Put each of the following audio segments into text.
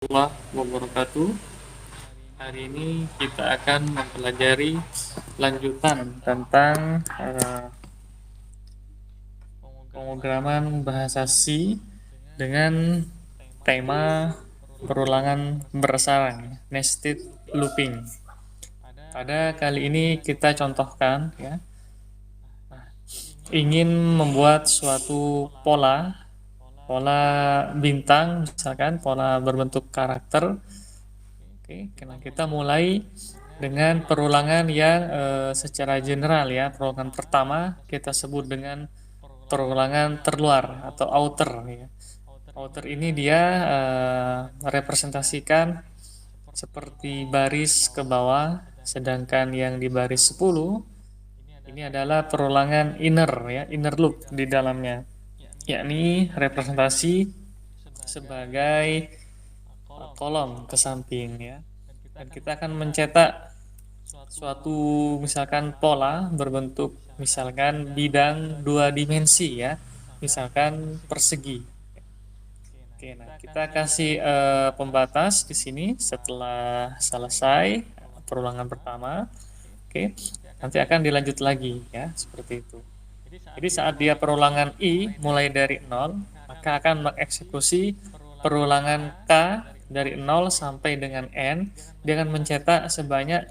Warahmatullahi wabarakatuh. Hari ini kita akan mempelajari lanjutan tentang pemrograman bahasa C dengan tema perulangan bersarang, nested looping. Pada kali ini kita contohkan ya, ingin membuat suatu pola bintang, misalkan pola berbentuk karakter. Oke, karena kita mulai dengan perulangan yang secara general ya. Perulangan pertama kita sebut dengan perulangan terluar atau outer ya. Outer ini dia merepresentasikan seperti baris ke bawah, sedangkan yang di baris 10 ini adalah perulangan inner ya, inner loop di dalamnya, yakni representasi sebagai kolom ke samping ya. Dan kita akan mencetak suatu misalkan pola berbentuk misalkan bidang dua dimensi ya, misalkan persegi. Oke, nah kita kasih pembatas di sini setelah selesai perulangan pertama. Oke, nanti akan dilanjut lagi ya, seperti itu. Jadi saat dia perulangan I mulai dari 0, maka akan mengeksekusi perulangan K dari 0 sampai dengan N. Dia akan mencetak sebanyak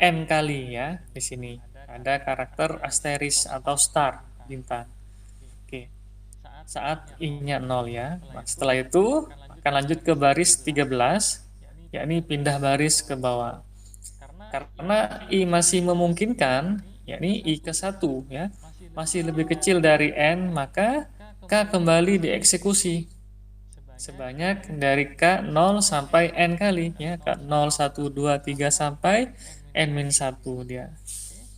N kali ya di sini. Ada karakter asteris atau star, bintang. Oke. Saat I-nya 0 ya. Nah, setelah itu akan lanjut ke baris 13, yakni pindah baris ke bawah. Karena I masih memungkinkan, yakni I ke 1 ya, masih lebih kecil dari N, maka K kembali dieksekusi sebanyak dari K 0 sampai N kali ya, K 0, 1, 2, 3 sampai N-1 dia.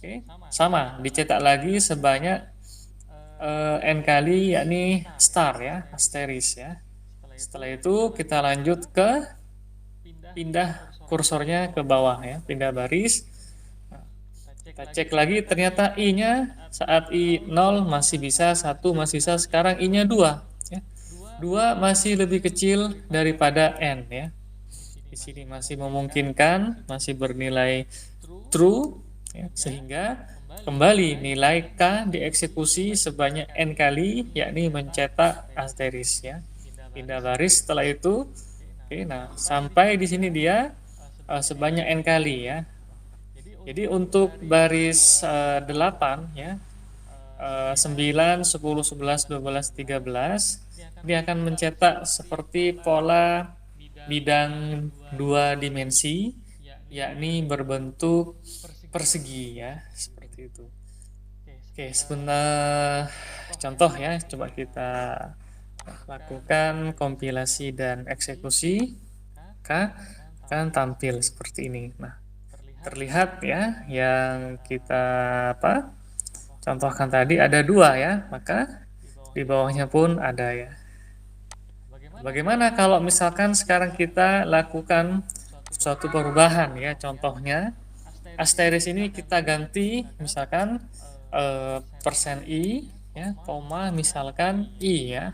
Oke, sama dicetak lagi sebanyak N kali, yakni star ya, asteris ya. Setelah itu kita lanjut ke pindah kursornya ke bawah ya, pindah baris. Kita cek lagi, ternyata I-nya saat I 0 masih bisa, 1 masih bisa, sekarang I-nya 2 ya. 2 masih lebih kecil daripada N ya. Di sini masih memungkinkan, masih bernilai true ya, sehingga kembali nilai K dieksekusi sebanyak N kali, yakni mencetak asteris ya. Pindah baris setelah itu. Oke, nah sampai di sini dia sebanyak N kali ya. Jadi untuk baris 8 ya, 9, 10, 11, 12, 13, dia akan mencetak seperti pola bidang dua dimensi, yakni berbentuk persegi ya, seperti itu. Oke, sebentar contoh ya, coba kita lakukan kompilasi dan eksekusi, maka akan tampil seperti ini. Nah, terlihat ya yang kita contohkan tadi ada 2 ya, maka di bawahnya pun ada ya. Bagaimana kalau misalkan sekarang kita lakukan suatu perubahan ya, contohnya asteris ini kita ganti misalkan persen I ya, koma misalkan I ya.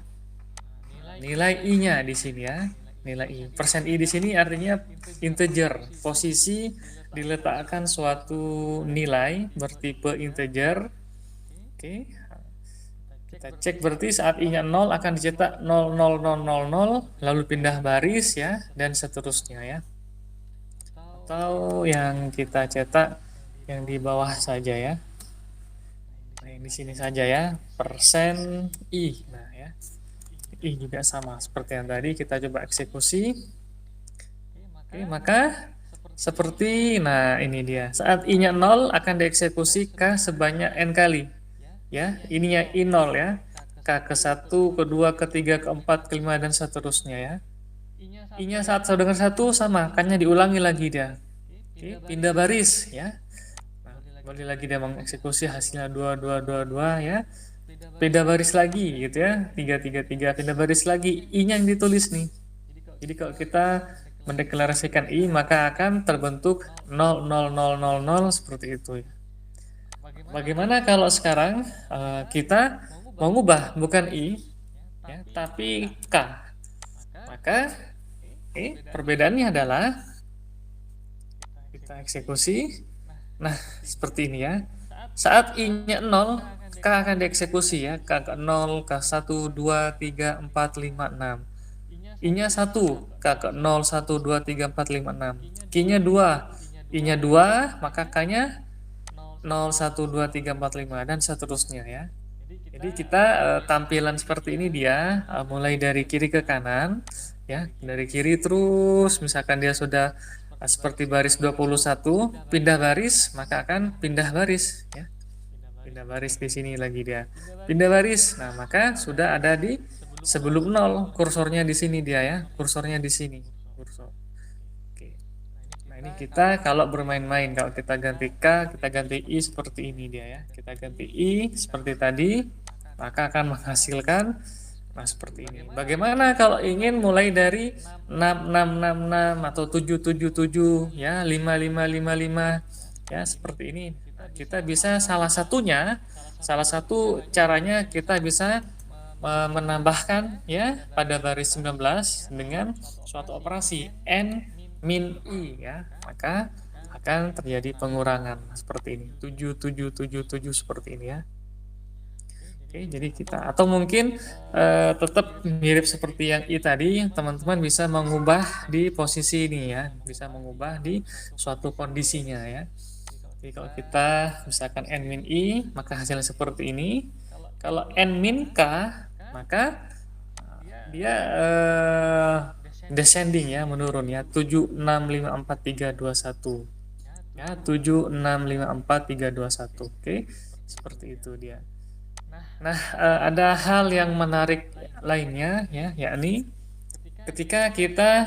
Nilai I-nya di sini ya, nilai I. Persen I di sini artinya integer, posisi diletakkan suatu nilai bertipe integer. Oke. Kita cek berarti saat I-nya 0 akan dicetak 00000 lalu pindah baris ya dan seterusnya ya. Atau yang kita cetak yang di bawah saja ya. Nah, yang di sini saja ya, persen I. Nah, ya. I juga sama seperti yang tadi kita coba eksekusi. Oke, maka seperti nah ini dia. Saat I-nya 0 akan dieksekusi K sebanyak N kali. Ya, ininya I0 ya. K ke 1, kedua, ketiga, keempat, kelima dan seterusnya ya. I-nya saat sama dengan 1 sama, K-nya diulangi lagi dia. Oke, pindah baris ya. Nah, kembali lagi dia mengeksekusi hasilnya 2 2 2 2 ya. Pindah baris lagi gitu ya. 3 3 3 pindah baris lagi. I-nya yang ditulis nih. Jadi kalau kita mendeklarasikan I maka akan terbentuk 0 0 0 0 0 seperti itu ya. Bagaimana kalau sekarang kita mengubah bukan I, ya, tapi K. Maka Perbedaannya adalah kita eksekusi. Nah, seperti ini ya. Saat I-nya 0, K akan dieksekusi ya. K ke 0, K 1, 2, 3, 4, 5, 6. I-nya 1, K ke 0, 1, 2, 3, 4, 5, 6. Q-nya 2. I-nya 2, maka K-nya 0, 1, 2, 3, 4, 5, dan seterusnya ya. Jadi kita tampilan seperti ini dia, mulai dari kiri ke kanan, ya, dari kiri terus, misalkan dia sudah seperti baris 21, pindah baris, maka akan pindah baris, ya. Pindah baris di sini lagi dia. Pindah baris, nah maka sudah ada di sebelum 0, kursornya di sini dia ya, kursornya di sini. Kursor. Oke. Nah ini kita kalau bermain-main, kalau kita ganti K, kita ganti I seperti ini dia ya. Kita ganti I seperti tadi, maka akan menghasilkan nah seperti ini. Bagaimana kalau ingin mulai dari 6666 atau 777 ya, 5555 ya seperti ini. Nah, kita bisa salah satu caranya kita bisa menambahkan ya pada baris 19 dengan suatu operasi n min i ya. Maka akan terjadi pengurangan seperti ini. 7777 seperti ini ya. Oke, jadi kita atau mungkin tetap mirip seperti yang I tadi, teman-teman bisa mengubah di posisi ini ya, bisa mengubah di suatu kondisinya ya. Jadi kalau kita misalkan n min I, maka hasilnya seperti ini. Kalau n min K, maka dia descending ya, menurun ya, 765431 ya, 765431. Oke, seperti itu dia. Nah, ada hal yang menarik lainnya ya, yakni ketika kita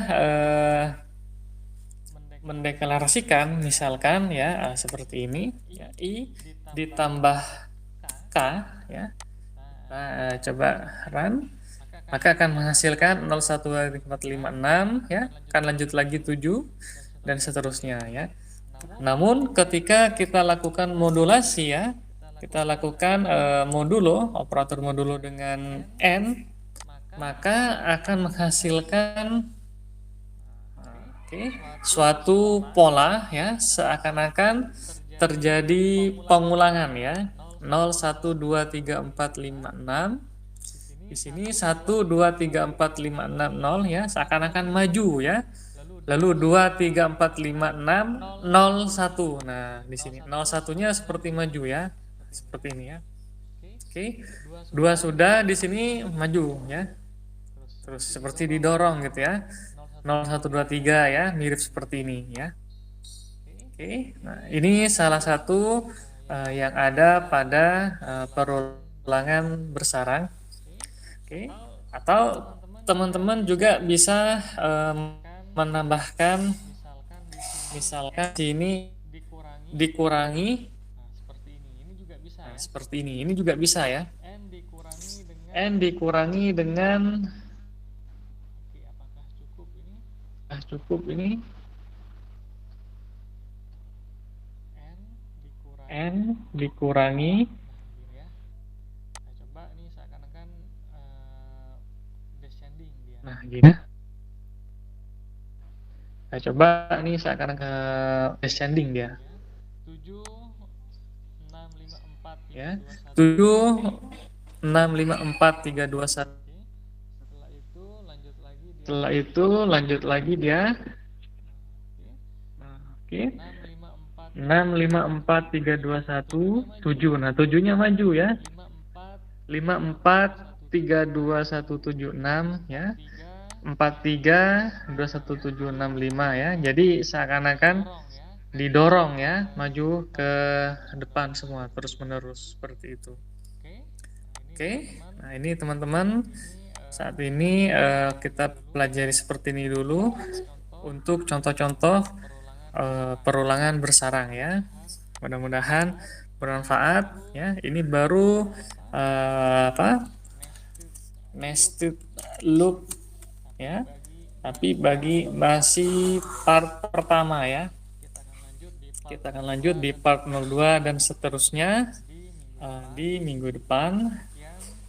mendeklarasikan misalkan ya seperti ini ya, I ditambah K ya. Nah, coba run, maka akan menghasilkan 0123456 ya, akan lanjut lagi 7 dan seterusnya ya. Namun ketika kita lakukan modulasi ya, kita lakukan modulo, operator modulo dengan n, maka akan menghasilkan suatu pola ya, seakan-akan terjadi pengulangan ya. 0 1 2 3 4 5 6. Di sini 1 2 3 4 5 6 0 ya, seakan-akan maju ya. Lalu 2 3 4 5 6 0 1. Nah, di sini 0 1-nya seperti maju ya. Seperti ini ya. Oke. 2 sudah, di sini maju ya. Terus seperti didorong gitu ya. 0 1 2 3 ya, mirip seperti ini ya. Oke. Nah, ini salah satu yang ada pada perulangan bersarang. Oke. Atau teman-teman juga bisa menambahkan misalkan sini dikurangi, nah, seperti ini juga bisa ya, n dikurangi dengan cukup ini n dikurangi, nah gini. Nah, coba nih seakan ke descending dia. Ya. 7 6 5 4 3 2 1. Setelah itu lanjut lagi dia. Oke. 6 5 4 3 2 1 7. Nah, 7-nya maju ya. 5 4 3 2 1 7 6 ya. 43 21765 ya. Jadi seakan-akan didorong ya, maju ke depan semua terus menerus seperti itu. Oke. Nah, ini teman-teman, saat ini kita pelajari seperti ini dulu untuk contoh-contoh perulangan bersarang ya. Mudah-mudahan bermanfaat ya. Ini baru nested loop ya, tapi masih part pertama ya. Kita akan lanjut di part 02 dan seterusnya di minggu depan.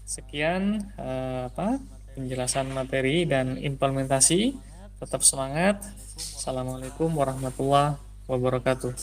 Sekian penjelasan materi dan implementasi. Tetap semangat. Assalamualaikum warahmatullahi wabarakatuh.